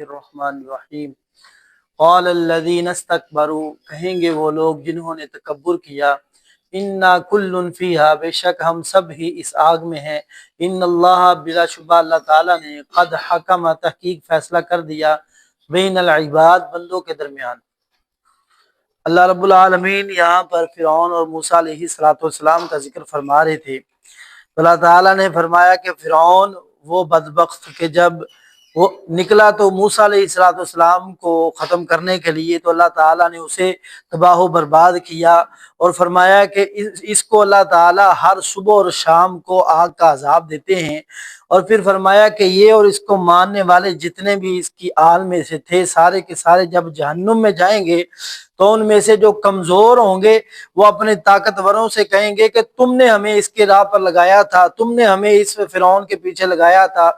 الرحمن الرحیم قال الذین استکبروا، کہیں گے وہ لوگ جنہوں نے تکبر کیا، انا کل فیہا، بے شک ہم سب ہی اس آگ میں ہیں، ان اللہ، بلا شبہ اللہ تعالیٰ نے، قد حکم، تحقیق فیصلہ کر دیا، بین العباد، بندوں کے درمیان۔ اللہ رب العالمین یہاں پر فرعون اور موسیٰ علیہ السلام کا ذکر فرما رہے تھے۔ اللہ تعالیٰ نے فرمایا کہ فرعون وہ بدبخت کہ جب وہ نکلا تو موسیٰ علیہ السلام کو ختم کرنے کے لیے، تو اللہ تعالیٰ نے اسے تباہ و برباد کیا، اور فرمایا کہ اس کو اللہ تعالیٰ ہر صبح اور شام کو آگ کا عذاب دیتے ہیں، اور پھر فرمایا کہ یہ اور اس کو ماننے والے جتنے بھی اس کی آل میں سے تھے، سارے کے سارے جب جہنم میں جائیں گے تو ان میں سے جو کمزور ہوں گے وہ اپنے طاقتوروں سے کہیں گے کہ تم نے ہمیں اس کے راہ پر لگایا تھا، تم نے ہمیں اس فرعون کے پیچھے لگایا تھا،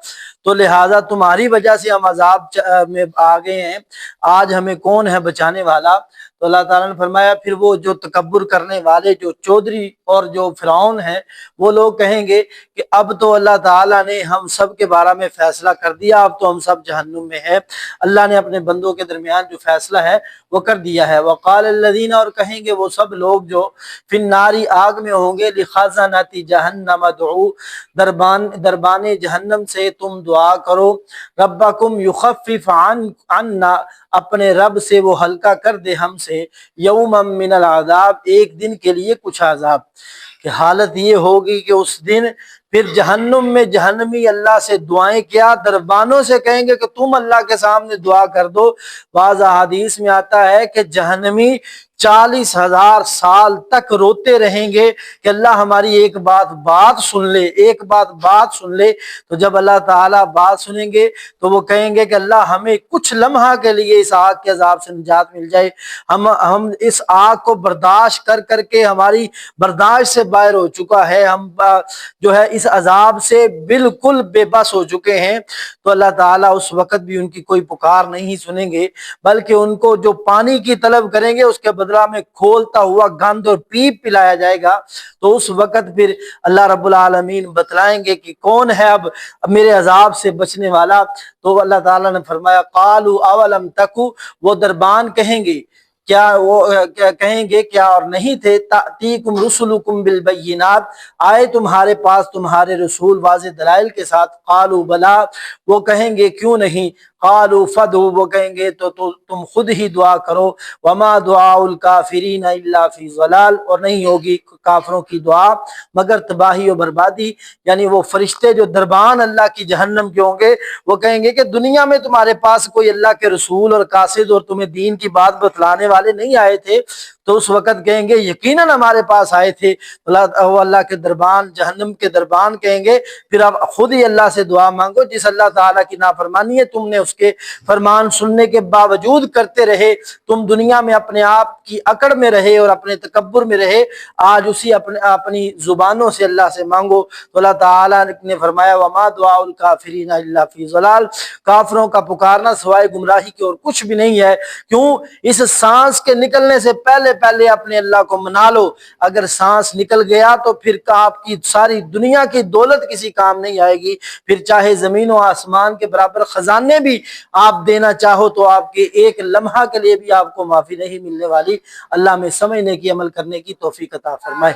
تو لہٰذا تمہاری وجہ سے ہم عذاب میں آ گئے ہیں، آج ہمیں کون ہے بچانے والا؟ تو اللہ تعالیٰ نے فرمایا پھر وہ جو تکبر کرنے والے جو چودھری اور جو فرعون ہیں وہ لوگ کہیں گے کہ اب تو اللہ تعالیٰ نے ہم سب کے بارے میں فیصلہ کر دیا، اب تو ہم سب جہنم میں ہیں، اللہ نے اپنے بندوں کے درمیان جو فیصلہ ہے وہ کر دیا ہے۔ وقال الذین، اور کہیں گے وہ سب لوگ جو فی النار، آگ میں ہوں گے، لخزنۃ جہنم ادعوا، دربان جہنم سے تم دعا کرو، ربکم یخفف عنا، اپنے رب سے وہ ہلکا کر دے ہم سے، یوما من العذاب، ایک دن کے لیے کچھ عذاب۔ کہ حالت یہ ہوگی کہ اس دن پھر جہنم میں جہنمی اللہ سے دعائیں کیا، دربانوں سے کہیں گے کہ تم اللہ کے سامنے دعا کر دو۔ بعض احادیث میں آتا ہے کہ جہنمی 40,000 سال تک روتے رہیں گے کہ اللہ ہماری ایک بات سن لے، ایک بات سن لے۔ تو جب اللہ تعالیٰ بات سنیں گے تو وہ کہیں گے کہ اللہ ہمیں کچھ لمحہ کے لیے اس آگ کے عذاب سے نجات مل جائے، ہم اس آگ کو برداشت کر کے ہماری برداشت سے باہر ہو چکا ہے، ہم جو ہے اس عذاب سے بالکل بے بس ہو چکے ہیں۔ تو اللہ تعالیٰ اس وقت بھی ان کی کوئی پکار نہیں سنیں گے، بلکہ ان کو جو پانی کی طلب کریں گے اس کے بدلہ میں کھولتا ہوا گند اور پیپ پلایا جائے گا۔ تو اس وقت پھر اللہ رب العالمین بتلائیں گے کہ کون ہے اب میرے عذاب سے بچنے والا۔ تو اللہ تعالیٰ نے فرمایا قالوا اولم تکو، وہ دربان کہیں گے، کیا وہ کہیں گے کیا اور نہیں تھے، تأتیکم رسلکم بالبینات، آئے تمہارے پاس تمہارے رسول واضح دلائل کے ساتھ، قالوا بلا، وہ کہیں گے کیوں نہیں، قالوا فادعوا، وہ کہیں گے تو تم خود ہی دعا کرو، وما دعاء الکافرین الا فی ضلال، اور نہیں ہوگی کافروں کی دعا مگر تباہی و بربادی۔ یعنی وہ فرشتے جو دربان اللہ کی جہنم کے ہوں گے وہ کہیں گے کہ دنیا میں تمہارے پاس کوئی اللہ کے رسول اور قاصد اور تمہیں دین کی بات بتلانے والے نہیں آئے تھے؟ تو اس وقت کہیں گے یقیناً ہمارے پاس آئے تھے۔ اللہ کے دربان، جہنم کے دربان کہیں گے پھر آپ خود ہی اللہ سے دعا مانگو، جس اللہ تعالیٰ کی نافرمانی ہے تم نے اس کے فرمان سننے کے باوجود کرتے رہے، تم دنیا میں اپنے آپ کی اکڑ میں رہے اور اپنے تکبر میں رہے، آج اسی اپنی زبانوں سے اللہ سے مانگو۔ تو اللہ تعالیٰ نے فرمایا وما دعاء الکافرین الا فی ضلال، کافروں کا پکارنا سوائے گمراہی کے اور کچھ بھی نہیں ہے۔ کیوں؟ اس سانس کے نکلنے سے پہلے اپنے اللہ کو منا لو، اگر سانس نکل گیا تو پھر آپ کی ساری دنیا کی دولت کسی کام نہیں آئے گی، پھر چاہے زمین و آسمان کے برابر خزانے بھی آپ دینا چاہو تو آپ کے ایک لمحہ کے لیے بھی آپ کو معافی نہیں ملنے والی۔ اللہ میں سمجھنے کی، عمل کرنے کی توفیق عطا فرمائے۔